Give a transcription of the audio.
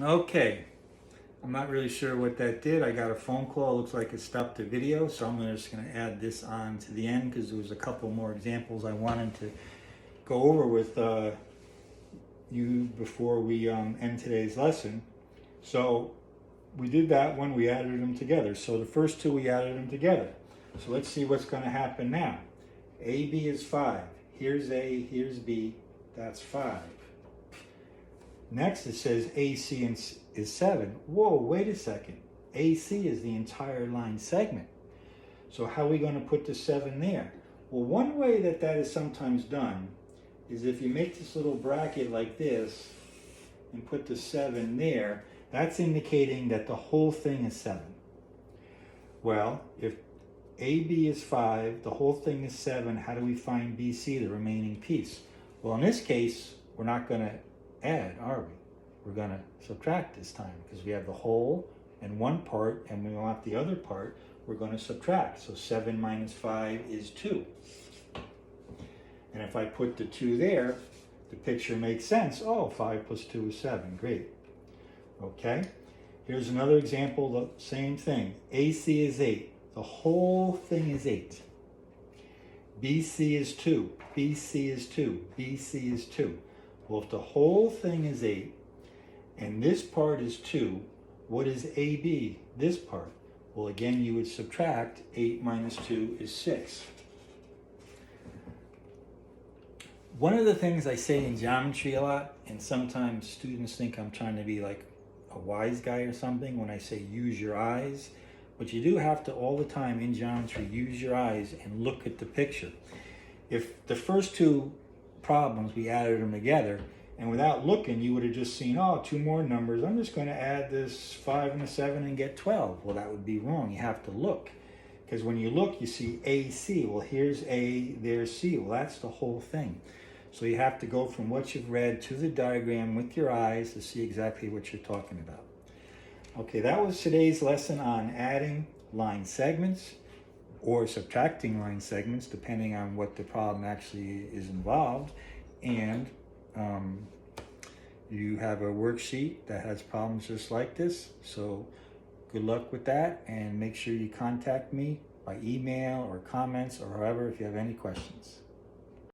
Okay, I'm not really sure what that did. I got a phone call. It looks like it stopped the video, so I'm just going to add this on to the end because there was a couple more examples I wanted to go over with you before we end today's lesson. So we did that one. We added them together. So the first two, we added them together. So let's see what's going to happen now. AB is 5. Here's A, here's B. That's 5. Next, it says AC is 7. Whoa, wait a second. AC is the entire line segment. So how are we going to put the 7 there? Well, one way that is sometimes done is if you make this little bracket like this and put the 7 there, that's indicating that the whole thing is 7. Well, if AB is 5, the whole thing is 7, how do we find BC, the remaining piece? Well, in this case, we're not going to add, are we? We're going to subtract this time because we have the whole and one part and we want the other part. We're going to subtract. So 7 minus 5 is 2. And if I put the 2 there, the picture makes sense. Oh, 5 plus 2 is 7. Great. Okay. Here's another example, the same thing. AC is 8. The whole thing is 8. BC is 2. BC is 2. BC is 2. Well, if the whole thing is 8 and this part is 2, what is AB, this part? Well, again, you would subtract. 8 minus 2 is 6. One of the things I say in geometry a lot, and sometimes students think I'm trying to be like a wise guy or something when I say use your eyes, but you do have to all the time in geometry use your eyes and look at the picture. If the first two problems, we added them together, and without looking, you would have just seen, oh, 2 more numbers. I'm just going to add this 5 and a 7 and get 12. Well, that would be wrong. You have to look. Because when you look, you see AC. Well, here's A, there's C. Well, that's the whole thing. So you have to go from what you've read to the diagram with your eyes to see exactly what you're talking about. Okay, that was today's lesson on adding line segments or subtracting line segments, depending on what the problem actually is involved. And you have a worksheet that has problems just like this. So good luck with that, and make sure you contact me by email or comments or however if you have any questions.